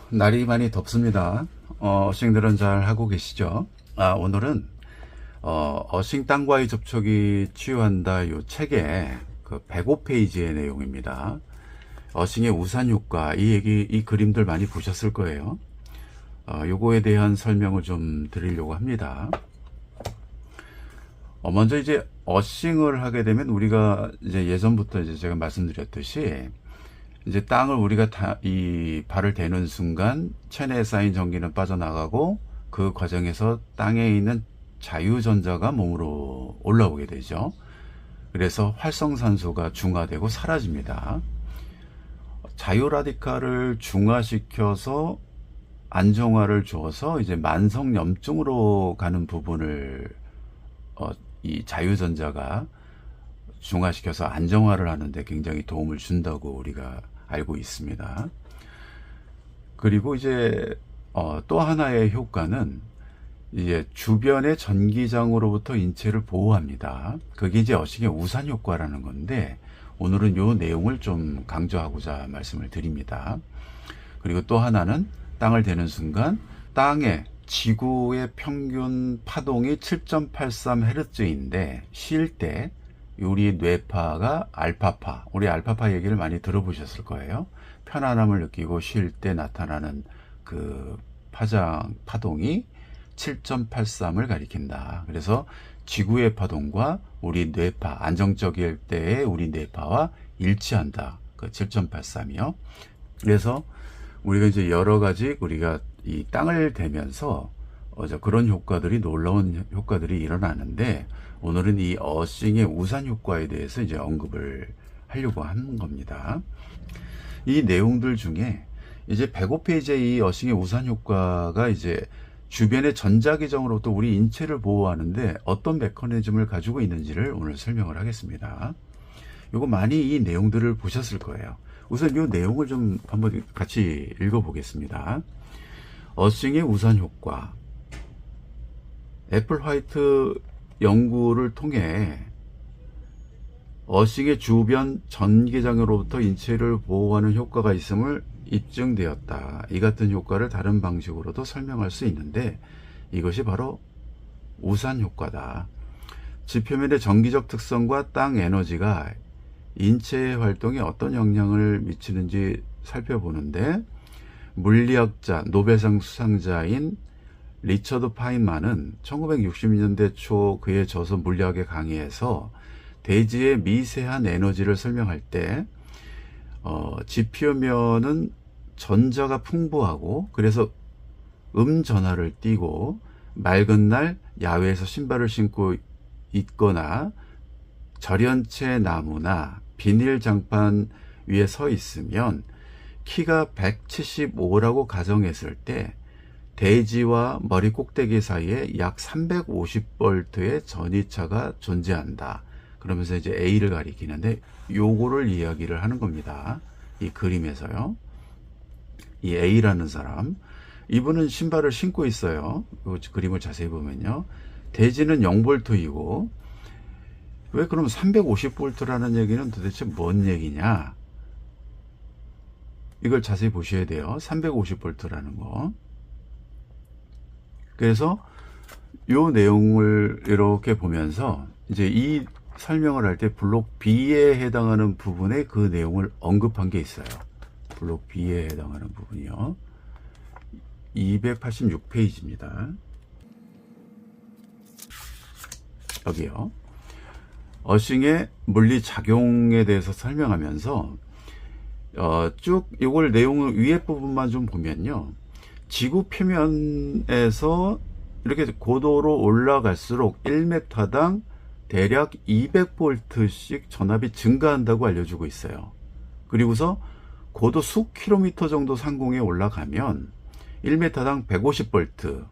날이 많이 덥습니다. 어싱들은 잘 하고 계시죠? 오늘은 어싱 땅과의 접촉이 치유한다 요 책의 그 105페이지의 내용입니다. 어싱의 우산 효과, 이 그림들 많이 보셨을 거예요. 요거에 대한 설명을 좀 드리려고 합니다. 먼저 이제 어싱을 하게 되면 우리가 이제 예전부터 이제 제가 말씀드렸듯이 이제 땅을 우리가 이 발을 대는 순간 체내에 쌓인 전기는 빠져나가고 그 과정에서 땅에 있는 자유전자가 몸으로 올라오게 되죠. 그래서 활성산소가 중화되고 사라집니다. 자유라디칼을 중화시켜서 안정화를 줘서 이제 만성염증으로 가는 부분을 이 자유전자가 중화시켜서 안정화를 하는데 굉장히 도움을 준다고 우리가 알고 있습니다. 그리고 이제 또 하나의 효과는 이제 주변의 전기장으로부터 인체를 보호합니다. 그게 이제 어싱의 우산 효과라는 건데 오늘은 이 내용을 좀 강조하고자 말씀을 드립니다. 그리고 또 하나는 땅을 대는 순간 땅에 지구의 평균 파동이 7.83Hz인데 쉴 때 우리 뇌파가 알파파, 우리 알파파 얘기를 많이 들어보셨을 거예요. 편안함을 느끼고 쉴 때 나타나는 그 파동이 7.83을 가리킨다. 그래서 지구의 파동과 우리 뇌파, 안정적일 때의 우리 뇌파와 일치한다. 그 7.83이요. 그래서 우리가 이제 여러 가지 우리가 이 땅을 대면서 그런 효과들이, 놀라운 효과들이 일어나는데 오늘은 이 어싱의 우산 효과에 대해서 이제 언급을 하려고 하는 겁니다. 이 내용들 중에 이제 105페이지의 이 어싱의 우산 효과가 이제 주변의 전자기장으로부터 우리 인체를 보호하는데 어떤 메커니즘을 가지고 있는지를 오늘 설명을 하겠습니다. 이거 많이 이 내용들을 보셨을 거예요. 우선 이 내용을 좀 한번 같이 읽어보겠습니다. 어싱의 우산 효과. 애플 화이트 연구를 통해 어싱의 주변 전기장으로부터 인체를 보호하는 효과가 있음을 입증되었다. 이 같은 효과를 다른 방식으로도 설명할 수 있는데 이것이 바로 우산 효과다. 지표면의 전기적 특성과 땅 에너지가 인체의 활동에 어떤 영향을 미치는지 살펴보는데 물리학자, 노벨상 수상자인 리처드 파인만은 1960년대 초 그의 저서 물리학의 강의에서 대지의 미세한 에너지를 설명할 때 지표면은 전자가 풍부하고 그래서 전하를 띠고 맑은 날 야외에서 신발을 신고 있거나 절연체 나무나 비닐 장판 위에 서 있으면 키가 175라고 가정했을 때 대지와 머리 꼭대기 사이에 약 350V의 전이차가 존재한다. 그러면서 이제 A를 가리키는데 요거를 이야기를 하는 겁니다. 이 그림에서요. 이 A라는 사람, 이분은 신발을 신고 있어요. 그 그림을 자세히 보면요. 대지는 0V이고 왜 그럼 350V라는 얘기는 도대체 뭔 얘기냐? 이걸 자세히 보셔야 돼요. 350V라는 거. 그래서 요 내용을 이렇게 보면서 이제 이 설명을 할 때 블록 B에 해당하는 부분에 그 내용을 언급한 게 있어요. 블록 B에 해당하는 부분이요. 286페이지입니다. 여기요. 어싱의 물리 작용에 대해서 설명하면서 쭉 이걸 내용을 위에 부분만 좀 보면요. 지구 표면에서 이렇게 고도로 올라갈수록 1m당 대략 200V씩 전압이 증가한다고 알려주고 있어요. 그리고서 고도 수 킬로미터 정도 상공에 올라가면 1m당 150V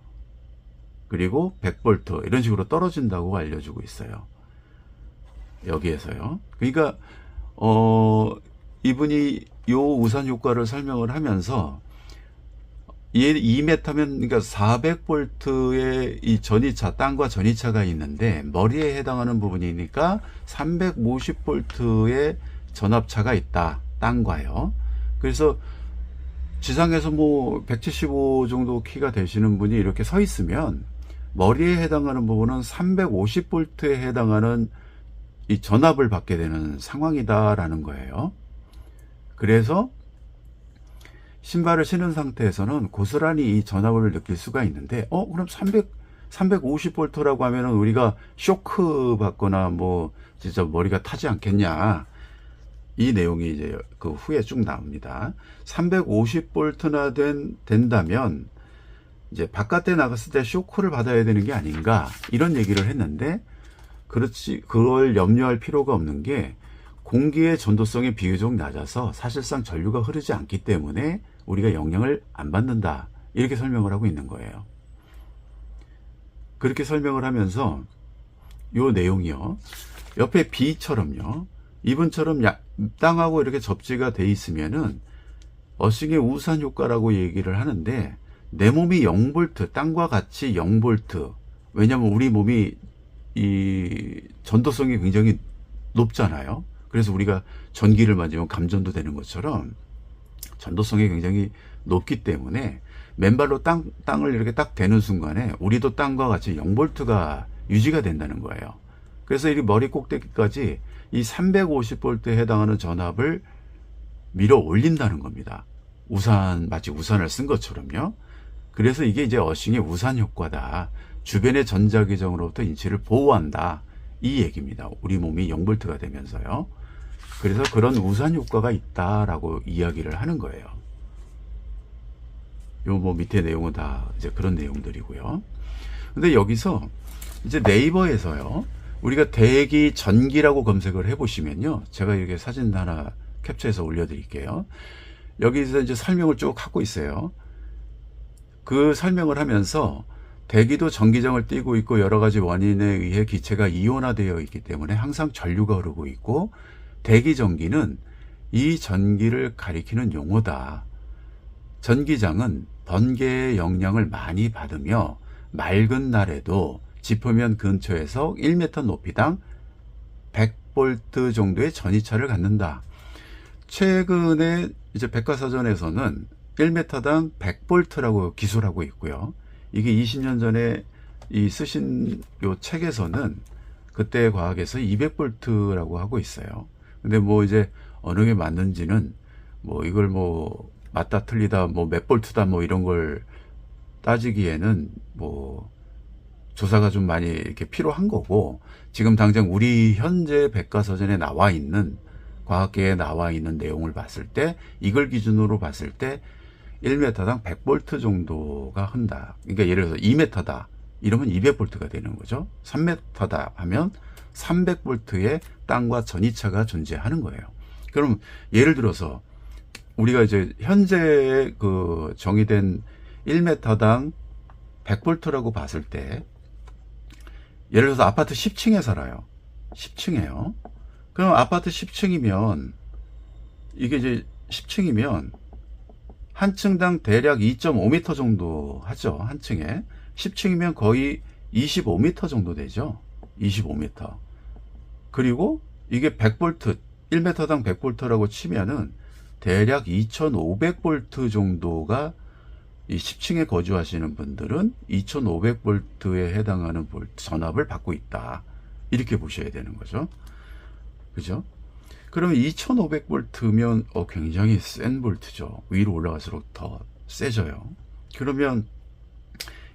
그리고 100V 이런 식으로 떨어진다고 알려주고 있어요. 여기에서요. 그러니까 이분이 요 우산 효과를 설명을 하면서 2m면 그러니까 400V의 이 전이차, 땅과 전이차가 있는데 머리에 해당하는 부분이니까 350V의 전압차가 있다. 땅과요. 그래서 지상에서 뭐 175 정도 키가 되시는 분이 이렇게 서 있으면 머리에 해당하는 부분은 350V에 해당하는 이 전압을 받게 되는 상황이다라는 거예요. 그래서 신발을 신은 상태에서는 고스란히 이 전압을 느낄 수가 있는데, 그럼 350V라고 하면은 우리가 쇼크 받거나 뭐 진짜 머리가 타지 않겠냐. 이 내용이 이제 그 후에 쭉 나옵니다. 350V나 된다면 이제 바깥에 나갔을 때 쇼크를 받아야 되는 게 아닌가, 이런 얘기를 했는데, 그렇지, 그걸 염려할 필요가 없는 게 공기의 전도성이 비교적 낮아서 사실상 전류가 흐르지 않기 때문에 우리가 영향을 안 받는다, 이렇게 설명을 하고 있는 거예요. 그렇게 설명을 하면서 요 내용이요, 옆에 B처럼요, 이분처럼 땅하고 이렇게 접지가 돼 있으면은 어싱의 우산 효과라고 얘기를 하는데, 내 몸이 0V, 땅과 같이 0V. 왜냐면 우리 몸이 이 전도성이 굉장히 높잖아요. 그래서 우리가 전기를 맞으면 감전도 되는 것처럼 전도성이 굉장히 높기 때문에 맨발로 땅을 이렇게 딱 대는 순간에 우리도 땅과 같이 0V가 유지가 된다는 거예요. 그래서 이 머리 꼭대기까지 이 350V에 해당하는 전압을 밀어 올린다는 겁니다. 마치 우산을 쓴 것처럼요. 그래서 이게 이제 어싱의 우산 효과다. 주변의 전자기정으로부터 인체를 보호한다, 이 얘기입니다. 우리 몸이 0V가 되면서요. 그래서 그런 우산 효과가 있다라고 이야기를 하는 거예요. 요 뭐 밑에 내용은 다 이제 그런 내용들이고요. 근데 여기서 이제 네이버에서요, 우리가 대기 전기라고 검색을 해보시면요, 제가 이렇게 사진 하나 캡처해서 올려드릴게요. 여기서 이제 설명을 쭉 하고 있어요. 그 설명을 하면서 대기도 전기장을 띠고 있고 여러 가지 원인에 의해 기체가 이온화되어 있기 때문에 항상 전류가 흐르고 있고, 대기 전기는 이 전기를 가리키는 용어다. 전기장은 번개의 영향을 많이 받으며 맑은 날에도 지표면 근처에서 1m 높이당 100V 정도의 전이차를 갖는다. 최근에 이제 백과사전에서는 1m당 100V라고 기술하고 있고요. 이게 20년 전에 이 쓰신 요 책에서는 그때 과학에서 200V라고 하고 있어요. 근데 뭐 이제 어느 게 맞는지는 뭐 이걸 뭐 맞다 틀리다 뭐 몇 볼트다 뭐 이런 걸 따지기에는 뭐 조사가 좀 많이 이렇게 필요한 거고, 지금 당장 우리 현재 백과사전에 나와 있는, 과학계에 나와 있는 내용을 봤을 때, 이걸 기준으로 봤을 때 1m당 100V 정도가 흔다. 그러니까 예를 들어서 2m다 이러면 200V가 되는 거죠. 3m다 하면 300V의 땅과 전이차가 존재하는 거예요. 그럼 예를 들어서 우리가 이제 현재 그 정의된 1m당 100V라고 봤을 때, 예를 들어서 아파트 10층에 살아요. 10층에요. 그럼 아파트 10층이면 이게 이제 10층이면 한 층당 대략 2.5m 정도 하죠. 한 층에 10층이면 거의 25m 정도 되죠. 25m. 그리고 이게 100V, 1m당 100V라고 치면은 대략 2500V 정도가, 이 10층에 거주하시는 분들은 2500V에 해당하는 전압을 받고 있다, 이렇게 보셔야 되는 거죠. 그죠? 그러면 2500V면 굉장히 센 볼트죠. 위로 올라갈수록 더 세져요. 그러면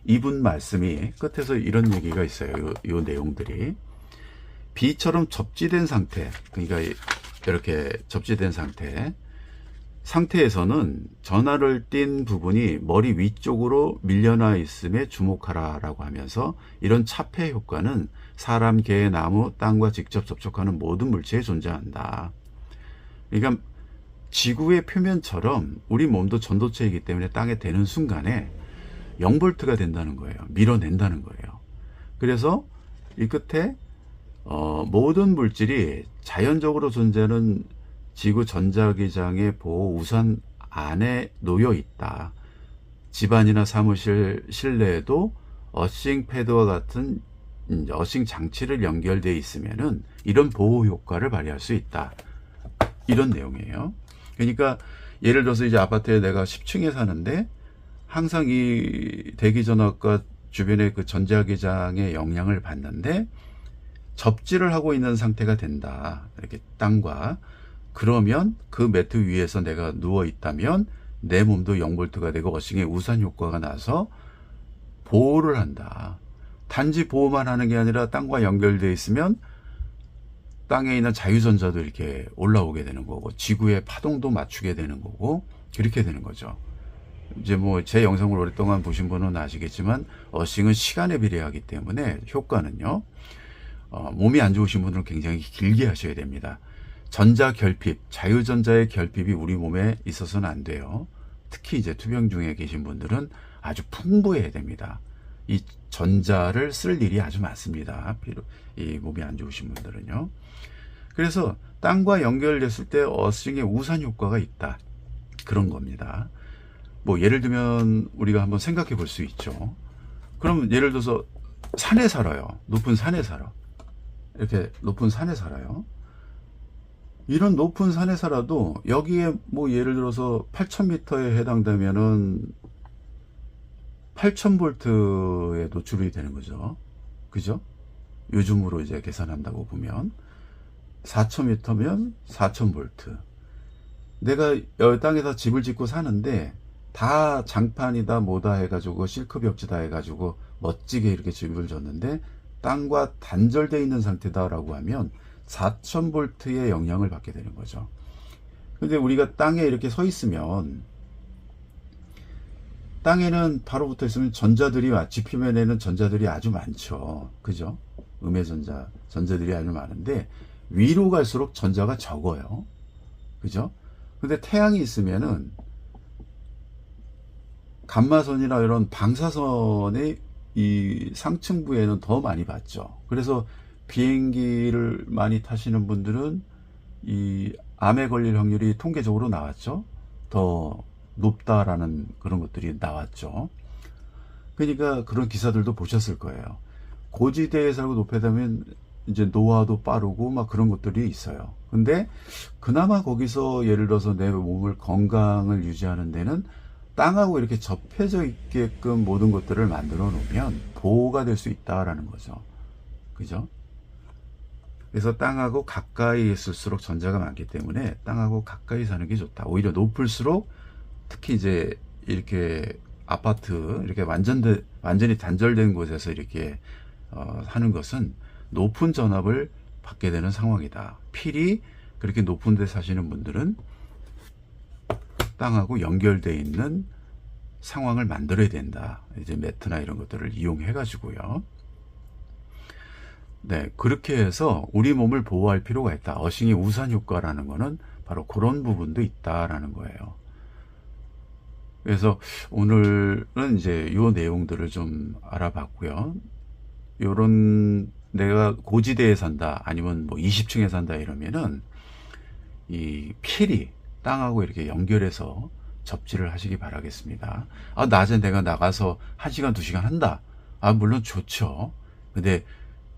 이분 말씀이 끝에서 이런 얘기가 있어요. 요 내용들이 B처럼 접지된 상태, 그러니까 이렇게 접지된 상태에서는 전하를 띤 부분이 머리 위쪽으로 밀려나 있음에 주목하라라고 하면서, 이런 차폐 효과는 사람, 개, 나무, 땅과 직접 접촉하는 모든 물체에 존재한다. 그러니까 지구의 표면처럼 우리 몸도 전도체이기 때문에 땅에 대는 순간에 0V가 된다는 거예요. 밀어낸다는 거예요. 그래서 이 끝에 모든 물질이 자연적으로 존재하는 지구 전자기장의 보호 우산 안에 놓여 있다. 집안이나 사무실 실내에도 어싱 패드와 같은 어싱 장치를 연결되어 있으면은 이런 보호 효과를 발휘할 수 있다. 이런 내용이에요. 그러니까 예를 들어서 이제 아파트에 내가 10층에 사는데 항상 이 대기전압과 주변의 그 전자기장의 영향을 받는데 접지를 하고 있는 상태가 된다. 이렇게 땅과. 그러면 그 매트 위에서 내가 누워 있다면 내 몸도 0볼트가 되고 어싱의 우산 효과가 나서 보호를 한다. 단지 보호만 하는 게 아니라 땅과 연결되어 있으면 땅에 있는 자유전자도 이렇게 올라오게 되는 거고 지구의 파동도 맞추게 되는 거고 그렇게 되는 거죠. 이제 뭐 제 영상을 오랫동안 보신 분은 아시겠지만 어싱은 시간에 비례하기 때문에 효과는요. 몸이 안 좋으신 분들은 굉장히 길게 하셔야 됩니다. 전자 결핍, 자유전자의 결핍이 우리 몸에 있어서는 안 돼요. 특히 이제 투병 중에 계신 분들은 아주 풍부해야 됩니다. 이 전자를 쓸 일이 아주 많습니다. 이 몸이 안 좋으신 분들은요. 그래서 땅과 연결됐을 때 어싱의 우산 효과가 있다. 그런 겁니다. 뭐 예를 들면 우리가 한번 생각해 볼 수 있죠. 그럼 예를 들어서 산에 살아요. 높은 산에 살아. 이렇게 높은 산에 살아요. 이런 높은 산에 살아도 여기에 뭐 예를 들어서 8,000m에 해당되면은 8,000볼트에 노출이 되는 거죠. 그죠? 요즘으로 이제 계산한다고 보면 4,000m면 4,000볼트. 내가 이 땅에서 집을 짓고 사는데 다 장판이다 뭐다 해가지고 실크 벽지다 해가지고 멋지게 이렇게 집을 졌는데 땅과 단절되어 있는 상태다라고 하면 4,000볼트의 영향을 받게 되는 거죠. 근데 우리가 땅에 이렇게 서 있으면 땅에는 바로 붙어 있으면 전자들이 지표면에는 전자들이 아주 많죠. 그죠? 음의 전자들이 아주 많은데 위로 갈수록 전자가 적어요. 그죠? 근데 태양이 있으면은 감마선이나 이런 방사선의 이 상층부에는 더 많이 받죠. 그래서 비행기를 많이 타시는 분들은 이 암에 걸릴 확률이 통계적으로 나왔죠. 더 높다라는 그런 것들이 나왔죠. 그러니까 그런 기사들도 보셨을 거예요. 고지대에 살고 높게 되면 이제 노화도 빠르고 막 그런 것들이 있어요. 근데 그나마 거기서 예를 들어서 내 몸을 건강을 유지하는 데는 땅하고 이렇게 접해져 있게끔 모든 것들을 만들어 놓으면 보호가 될 수 있다라는 거죠. 그죠? 그래서 땅하고 가까이 있을수록 전자가 많기 때문에 땅하고 가까이 사는 게 좋다. 오히려 높을수록 특히 이제 이렇게 아파트 이렇게 완전히 단절된 곳에서 이렇게 하는 것은 높은 전압을 받게 되는 상황이다. 필히 그렇게 높은 데 사시는 분들은 땅하고 연결되어 있는 상황을 만들어야 된다. 이제 매트나 이런 것들을 이용해 가지고요. 네, 그렇게 해서 우리 몸을 보호할 필요가 있다. 어싱의 우산 효과라는 거는 바로 그런 부분도 있다라는 거예요. 그래서 오늘은 이제 요 내용들을 좀 알아봤고요. 요런 내가 고지대에 산다 아니면 뭐 20층에 산다 이러면은 이 필히 땅하고 이렇게 연결해서 접지를 하시기 바라겠습니다. 낮에 내가 나가서 1시간 2시간 한다. 물론 좋죠. 근데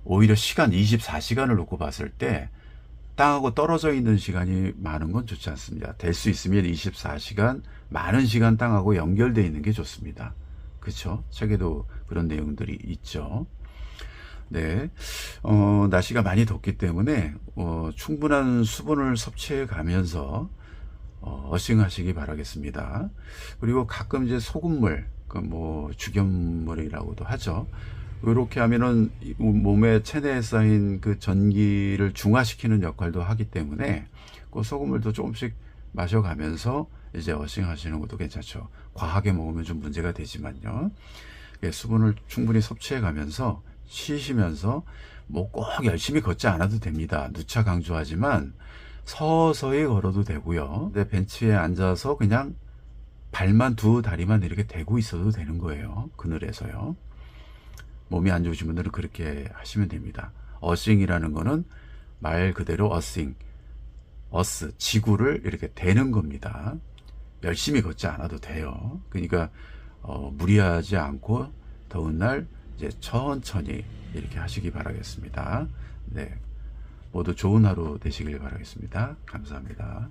오히려 시간 24시간을 놓고 봤을 때 땅하고 떨어져 있는 시간이 많은 건 좋지 않습니다. 될 수 있으면 24시간 많은 시간 땅하고 연결되어 있는 게 좋습니다. 그렇죠? 책에도 그런 내용들이 있죠. 네, 날씨가 많이 덥기 때문에 충분한 수분을 섭취해 가면서 어싱하시기 바라겠습니다. 그리고 가끔 이제 소금물, 그 뭐 죽염물이라고도 하죠. 이렇게 하면은 몸에 체내에 쌓인 그 전기를 중화시키는 역할도 하기 때문에 그 소금물도 조금씩 마셔가면서 이제 어싱하시는 것도 괜찮죠. 과하게 먹으면 좀 문제가 되지만요. 수분을 충분히 섭취해 가면서 쉬시면서 뭐 꼭 열심히 걷지 않아도 됩니다. 누차 강조하지만 서서히 걸어도 되고요. 내 벤치에 앉아서 그냥 발만 두 다리만 이렇게 대고 있어도 되는 거예요. 그늘에서요. 몸이 안 좋으신 분들은 그렇게 하시면 됩니다. 어싱이라는 거는 말 그대로 어싱, 어스, 지구를 이렇게 대는 겁니다. 열심히 걷지 않아도 돼요. 그러니까 무리하지 않고 더운 날 이제 천천히 이렇게 하시기 바라겠습니다. 네, 모두 좋은 하루 되시길 바라겠습니다. 감사합니다.